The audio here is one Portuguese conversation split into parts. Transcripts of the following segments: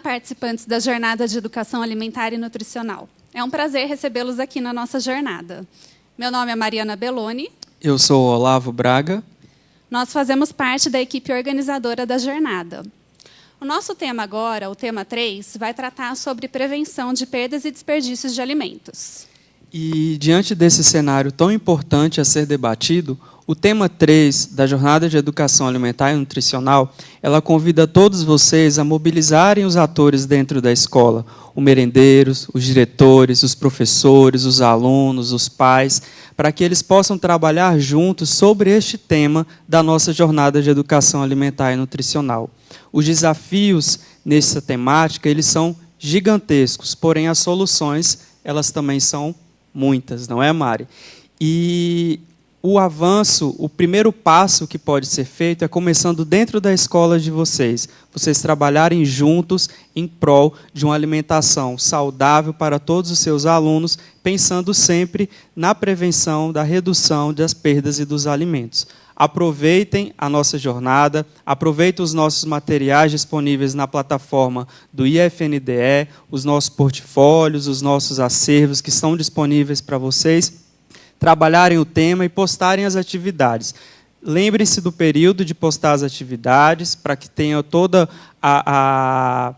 participantes da Jornada de Educação Alimentar e Nutricional. É um prazer recebê-los aqui na nossa jornada. Meu nome é Mariana Belloni. Eu sou Olavo Braga. Nós fazemos parte da equipe organizadora da jornada. O nosso tema agora, o tema 3, vai tratar sobre prevenção de perdas e desperdícios de alimentos. E, diante desse cenário tão importante a ser debatido, o tema 3 da Jornada de Educação Alimentar e Nutricional, ela convida todos vocês a mobilizarem os atores dentro da escola, os merendeiros, os diretores, os professores, os alunos, os pais, para que eles possam trabalhar juntos sobre este tema da nossa Jornada de Educação Alimentar e Nutricional. Os desafios nessa temática, eles são gigantescos, porém as soluções, elas também são muitas, não é, Mari? E o avanço, o primeiro passo que pode ser feito é começando dentro da escola de vocês. Vocês trabalharem juntos em prol de uma alimentação saudável para todos os seus alunos, pensando sempre na prevenção da redução das perdas e dos alimentos. Aproveitem a nossa jornada, aproveitem os nossos materiais disponíveis na plataforma do IFNDE, os nossos portfólios, os nossos acervos que estão disponíveis para vocês trabalharem o tema e postarem as atividades. Lembre-se do período de postar as atividades, para que tenha toda a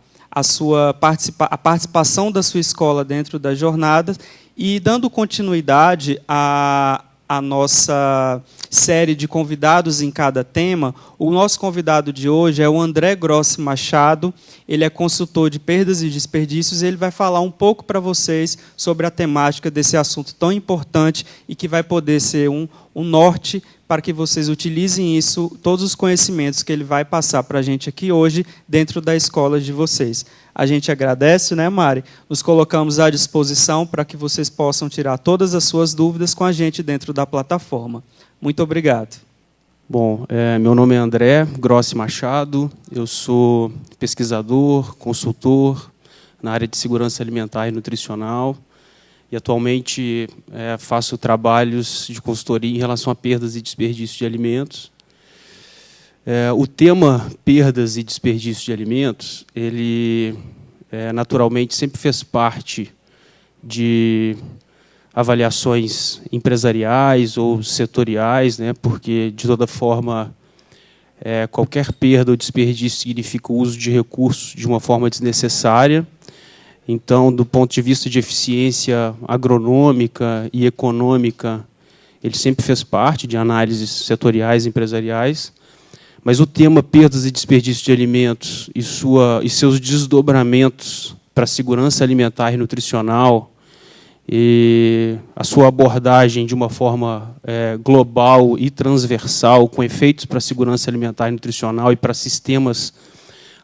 participação da sua escola dentro das jornadas, e dando continuidade à nossa série de convidados em cada tema, o nosso convidado de hoje é o André Grossi Machado. Ele é consultor de perdas e desperdícios e ele vai falar um pouco para vocês sobre a temática desse assunto tão importante e que vai poder ser um norte para que vocês utilizem isso, todos os conhecimentos que ele vai passar para a gente aqui hoje, dentro da escola de vocês. A gente agradece, né, Mari? Nos colocamos à disposição para que vocês possam tirar todas as suas dúvidas com a gente dentro da plataforma. Muito obrigado. Bom, meu nome é André Grossi Machado, eu sou pesquisador, consultor na área de segurança alimentar e nutricional, e atualmente faço trabalhos de consultoria em relação a perdas e desperdício de alimentos. O tema perdas e desperdício de alimentos, ele naturalmente sempre fez parte de avaliações empresariais ou setoriais, né, porque, de toda forma, qualquer perda ou desperdício significa o uso de recursos de uma forma desnecessária. Então, do ponto de vista de eficiência agronômica e econômica, ele sempre fez parte de análises setoriais e empresariais, mas o tema perdas e desperdício de alimentos e seus desdobramentos para a segurança alimentar e nutricional, e a sua abordagem de uma forma global e transversal, com efeitos para a segurança alimentar e nutricional e para sistemas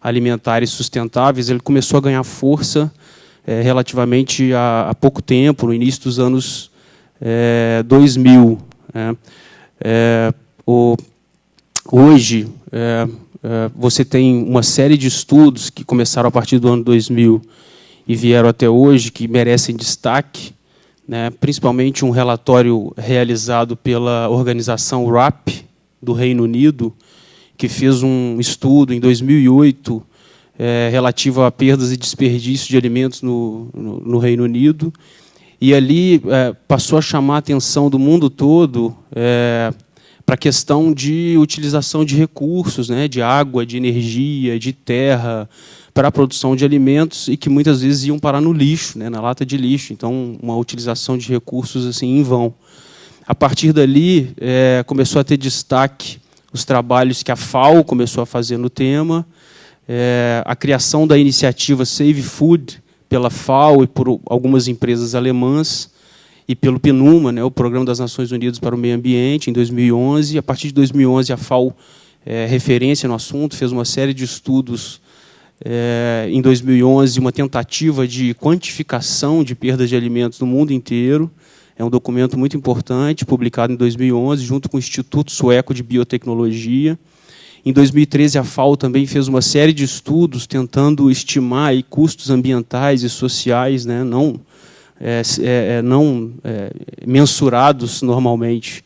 alimentares sustentáveis, ele começou a ganhar força relativamente há pouco tempo, no início dos anos 2000. Hoje, você tem uma série de estudos que começaram a partir do ano 2000 e vieram até hoje, que merecem destaque, né, principalmente um relatório realizado pela organização WRAP, do Reino Unido, que fez um estudo em 2008 relativo a perdas e desperdício de alimentos no Reino Unido, e ali passou a chamar a atenção do mundo todo para a questão de utilização de recursos, né, de água, de energia, de terra, para a produção de alimentos, e que muitas vezes iam parar no lixo, né, na lata de lixo. Então, uma utilização de recursos assim em vão. A partir dali, começou a ter destaque os trabalhos que a FAO começou a fazer no tema, a criação da iniciativa Save Food pela FAO e por algumas empresas alemãs, e pelo PNUMA, né, o Programa das Nações Unidas para o Meio Ambiente, em 2011. A partir de 2011, a FAO, referência no assunto, fez uma série de estudos. Em 2011, uma tentativa de quantificação de perdas de alimentos no mundo inteiro. É um documento muito importante, publicado em 2011, junto com o Instituto Sueco de Biotecnologia. Em 2013, a FAO também fez uma série de estudos tentando estimar aí custos ambientais e sociais, né, não mensurados normalmente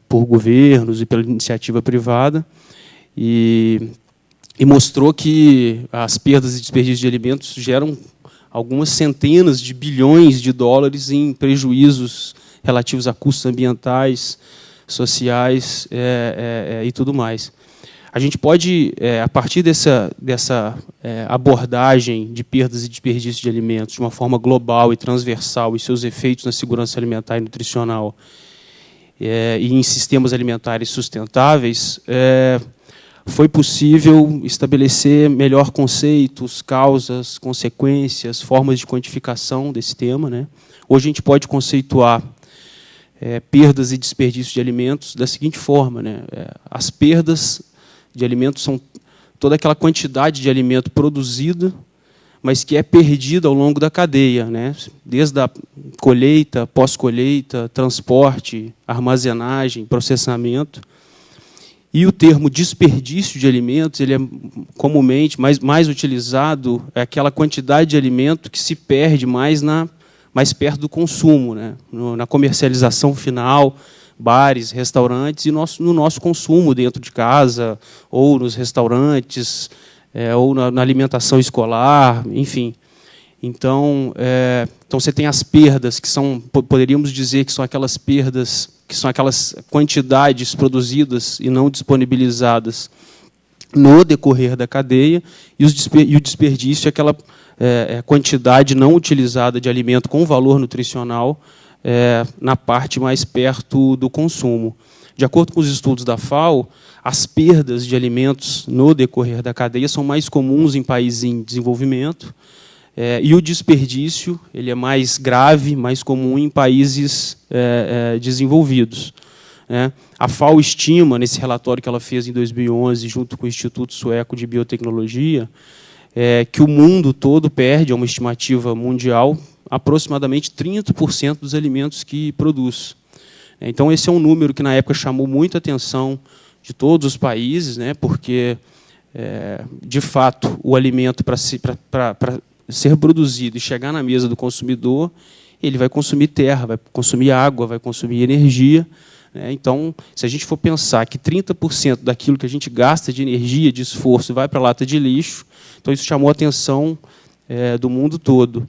por governos e pela iniciativa privada. E e mostrou que as perdas e desperdícios de alimentos geram algumas centenas de bilhões de dólares em prejuízos relativos a custos ambientais, sociais e tudo mais. A gente pode, a partir dessa abordagem de perdas e desperdícios de alimentos de uma forma global e transversal e seus efeitos na segurança alimentar e nutricional e em sistemas alimentares sustentáveis, foi possível estabelecer melhor conceitos, causas, consequências, formas de quantificação desse tema, né? Hoje a gente pode conceituar perdas e desperdícios de alimentos da seguinte forma, né? As perdas de alimentos são toda aquela quantidade de alimento produzida, mas que é perdida ao longo da cadeia, né? Desde a colheita, pós-colheita, transporte, armazenagem, processamento. E o termo desperdício de alimentos, ele é comumente mais utilizado, é aquela quantidade de alimento que se perde mais perto do consumo, né? Na comercialização final, bares, restaurantes e no nosso consumo dentro de casa, ou nos restaurantes, ou na alimentação escolar, enfim. Então você tem as perdas, que poderíamos dizer que são aquelas perdas, que são aquelas quantidades produzidas e não disponibilizadas no decorrer da cadeia, e o desperdício é aquela quantidade não utilizada de alimento com valor nutricional na parte mais perto do consumo. De acordo com os estudos da FAO, as perdas de alimentos no decorrer da cadeia são mais comuns em países em desenvolvimento, e o desperdício ele é mais grave, mais comum em países desenvolvidos. A FAO estima, nesse relatório que ela fez em 2011, junto com o Instituto Sueco de Biotecnologia, que o mundo todo perde, é uma estimativa mundial, aproximadamente 30% dos alimentos que produz. Então, esse é um número que, na época, chamou muita atenção de todos os países, né, porque, de fato, o alimento, para ser produzido e chegar na mesa do consumidor, ele vai consumir terra, vai consumir água, vai consumir energia. Então, se a gente for pensar que 30% daquilo que a gente gasta de energia, de esforço, vai para a lata de lixo, então isso chamou a atenção do mundo todo.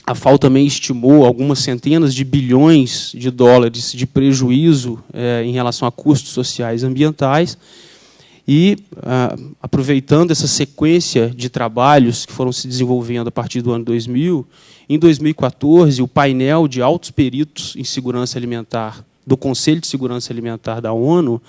A FAO também estimou algumas centenas de bilhões de dólares de prejuízo em relação a custos sociais e ambientais. E, aproveitando essa sequência de trabalhos que foram se desenvolvendo a partir do ano 2000, em 2014, o painel de altos peritos em segurança alimentar do Conselho de Segurança Alimentar da ONU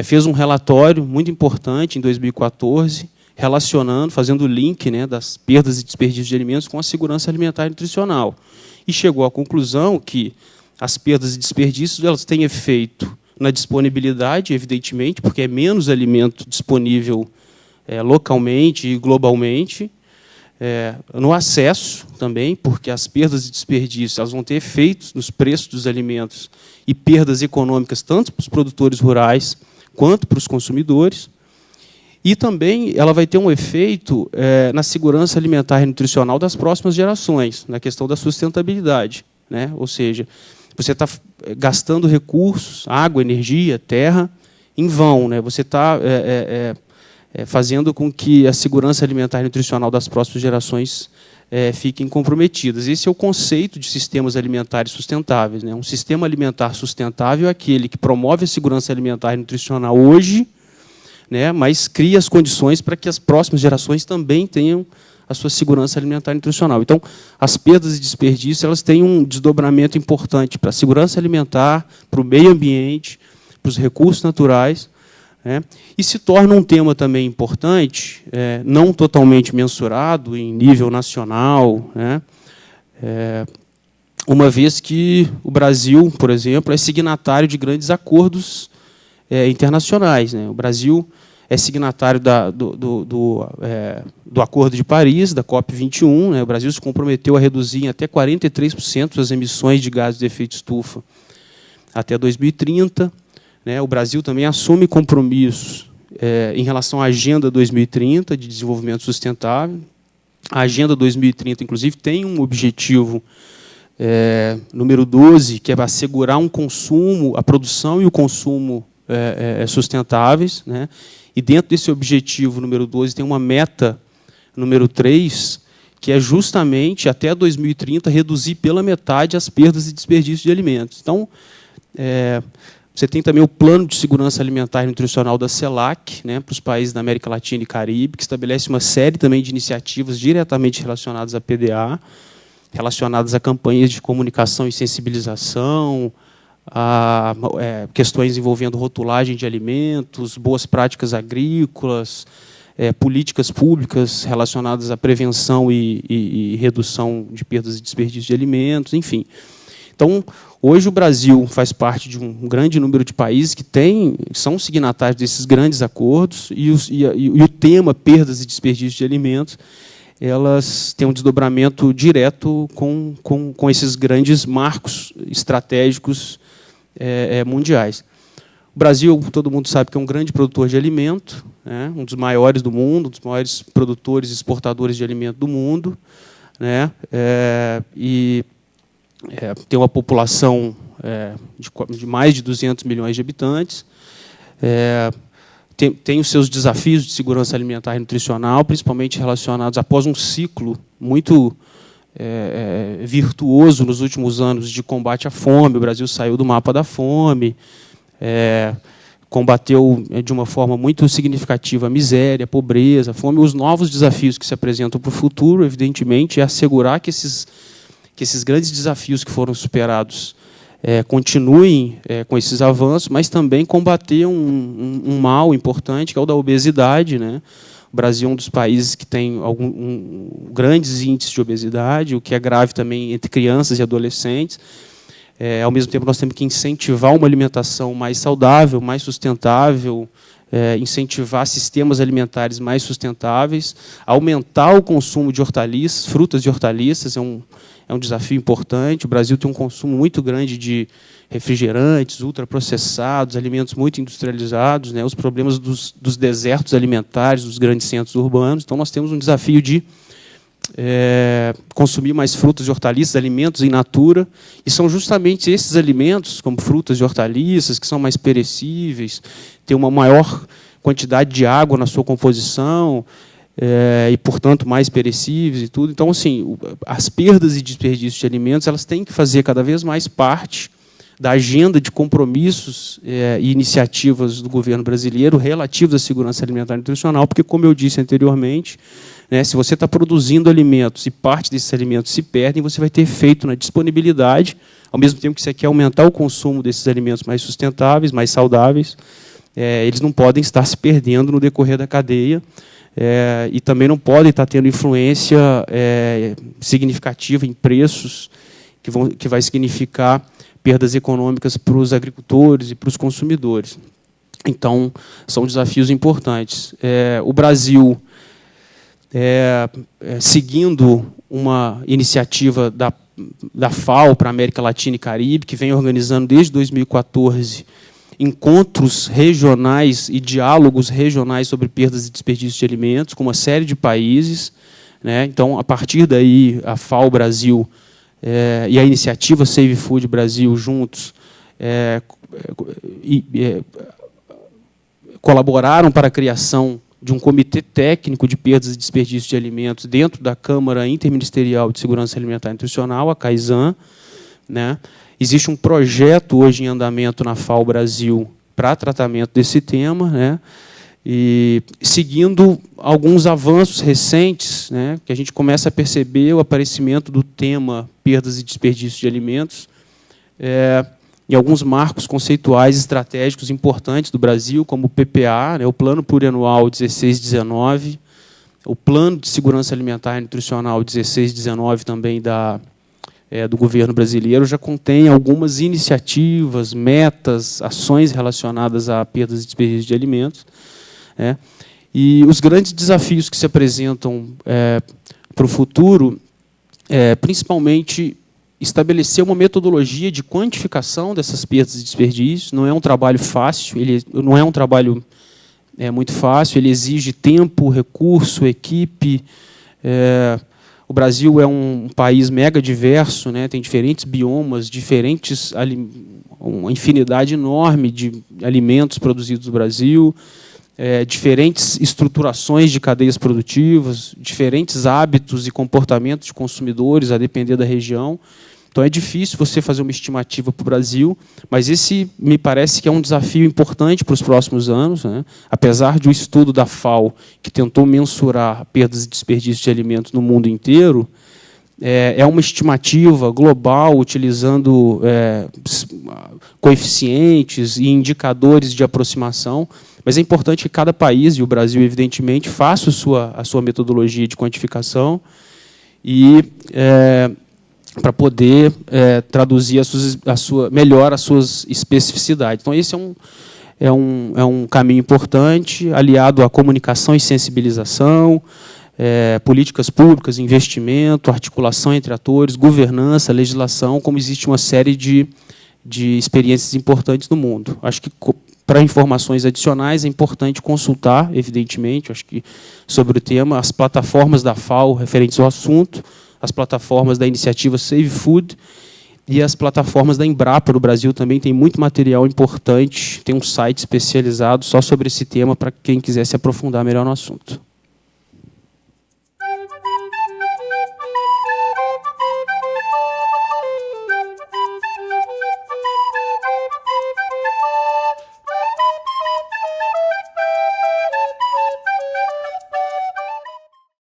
fez um relatório muito importante, em 2014, relacionando, fazendo o link, né, das perdas e desperdícios de alimentos com a segurança alimentar e nutricional. E chegou à conclusão que as perdas e desperdícios elas têm efeito na disponibilidade, evidentemente, porque é menos alimento disponível localmente e globalmente, no acesso também, porque as perdas e desperdícios elas vão ter efeitos nos preços dos alimentos e perdas econômicas tanto para os produtores rurais quanto para os consumidores. E também ela vai ter um efeito na segurança alimentar e nutricional das próximas gerações, na questão da sustentabilidade, né? Ou seja, você está gastando recursos, água, energia, terra, em vão, né? Você está fazendo com que a segurança alimentar e nutricional das próximas gerações fiquem comprometidas. Esse é o conceito de sistemas alimentares sustentáveis, né? Um sistema alimentar sustentável é aquele que promove a segurança alimentar e nutricional hoje, né, mas cria as condições para que as próximas gerações também tenham a sua segurança alimentar e nutricional. Então, as perdas e desperdícios elas têm um desdobramento importante para a segurança alimentar, para o meio ambiente, para os recursos naturais, né, e se torna um tema também importante, não totalmente mensurado em nível nacional, né, uma vez que o Brasil, por exemplo, é signatário de grandes acordos internacionais, né? O Brasil é signatário do Acordo de Paris, da COP21. Né? O Brasil se comprometeu a reduzir em até 43% as emissões de gases de efeito estufa até 2030. Né? O Brasil também assume compromissos em relação à Agenda 2030 de Desenvolvimento Sustentável. A Agenda 2030, inclusive, tem um objetivo número 12, que é assegurar um consumo, a produção e o consumo sustentáveis, né? E dentro desse objetivo número 12 tem uma meta número 3, que é justamente, até 2030, reduzir pela metade as perdas e desperdícios de alimentos. Então, você tem também o Plano de Segurança Alimentar e Nutricional da CELAC, né, para os países da América Latina e Caribe, que estabelece uma série também de iniciativas diretamente relacionadas à PDA, relacionadas a campanhas de comunicação e sensibilização, a questões envolvendo rotulagem de alimentos, boas práticas agrícolas, políticas públicas relacionadas à prevenção e redução de perdas e desperdícios de alimentos, enfim. Então, hoje o Brasil faz parte de um grande número de países que são signatários desses grandes acordos, e o tema perdas e desperdícios de alimentos, elas têm um desdobramento direto com esses grandes marcos estratégicos mundiais. O Brasil, todo mundo sabe que é um grande produtor de alimento, né, um dos maiores do mundo, um dos maiores produtores e exportadores de alimento do mundo, né, tem uma população de mais de 200 milhões de habitantes, tem os seus desafios de segurança alimentar e nutricional, principalmente relacionados após um ciclo muito virtuoso nos últimos anos de combate à fome. O Brasil saiu do mapa da fome, combateu de uma forma muito significativa a miséria, a pobreza, a fome. Os novos desafios que se apresentam para o futuro, evidentemente, é assegurar que esses grandes desafios que foram superados continuem com esses avanços, mas também combater um mal importante, que é o da obesidade, né? O Brasil é um dos países que tem grandes índices de obesidade, o que é grave também entre crianças e adolescentes. Ao mesmo tempo, nós temos que incentivar uma alimentação mais saudável, mais sustentável, incentivar sistemas alimentares mais sustentáveis, aumentar o consumo de hortaliças, frutas e hortaliças, é um desafio importante. O Brasil tem um consumo muito grande de refrigerantes, ultraprocessados, alimentos muito industrializados, né, os problemas dos desertos alimentares, dos grandes centros urbanos. Então, nós temos um desafio de consumir mais frutas e hortaliças, alimentos in natura, e são justamente esses alimentos, como frutas e hortaliças, que são mais perecíveis, têm uma maior quantidade de água na sua composição, e, portanto, mais perecíveis e tudo. Então, assim, as perdas e desperdícios de alimentos, elas têm que fazer cada vez mais parte da agenda de compromissos e iniciativas do governo brasileiro relativos à segurança alimentar e nutricional, porque, como eu disse anteriormente, né, se você está produzindo alimentos e parte desses alimentos se perdem, você vai ter efeito na disponibilidade, ao mesmo tempo que você quer aumentar o consumo desses alimentos mais sustentáveis, mais saudáveis, eles não podem estar se perdendo no decorrer da cadeia, e também não podem estar tendo influência significativa em preços, que vai significar perdas econômicas para os agricultores e para os consumidores. Então, são desafios importantes. O Brasil, seguindo uma iniciativa da FAO para a América Latina e Caribe, que vem organizando desde 2014 encontros regionais e diálogos regionais sobre perdas e desperdícios de alimentos, com uma série de países, né? Então, a partir daí, a FAO Brasil e a iniciativa Save Food Brasil, juntos, colaboraram para a criação de um comitê técnico de perdas e desperdícios de alimentos dentro da Câmara Interministerial de Segurança Alimentar e Nutricional, a CAISAN, né? Existe um projeto hoje em andamento na FAO Brasil para tratamento desse tema, né? E seguindo alguns avanços recentes, né, que a gente começa a perceber o aparecimento do tema perdas e desperdícios de alimentos em alguns marcos conceituais estratégicos importantes do Brasil, como o PPA, né, o Plano Plurianual 16-19, o Plano de Segurança Alimentar e Nutricional 16-19 também do governo brasileiro, já contém algumas iniciativas, metas, ações relacionadas a perdas e desperdícios de alimentos. E os grandes desafios que se apresentam para o futuro, principalmente estabelecer uma metodologia de quantificação dessas perdas e desperdícios. Não é um trabalho fácil, não é um trabalho muito fácil, ele exige tempo, recurso, equipe. O Brasil é um país mega diverso, né, tem diferentes biomas, uma infinidade enorme de alimentos produzidos no Brasil. diferentes estruturações de cadeias produtivas, diferentes hábitos e comportamentos de consumidores, a depender da região. Então, é difícil você fazer uma estimativa para o Brasil, mas esse me parece que é um desafio importante para os próximos anos, né? Apesar de o estudo da FAO, que tentou mensurar perdas e desperdícios de alimentos no mundo inteiro, é uma estimativa global, utilizando coeficientes e indicadores de aproximação, mas é importante que cada país, e o Brasil, evidentemente, faça a sua metodologia de quantificação e para poder traduzir melhor as suas especificidades. Então, esse é um caminho importante, aliado à comunicação e sensibilização, políticas públicas, investimento, articulação entre atores, governança, legislação, como existe uma série de experiências importantes no mundo. Acho que, para informações adicionais, é importante consultar, evidentemente, acho que sobre o tema, as plataformas da FAO referentes ao assunto, as plataformas da iniciativa Save Food e as plataformas da Embrapa no Brasil também tem muito material importante, tem um site especializado só sobre esse tema para quem quiser se aprofundar melhor no assunto.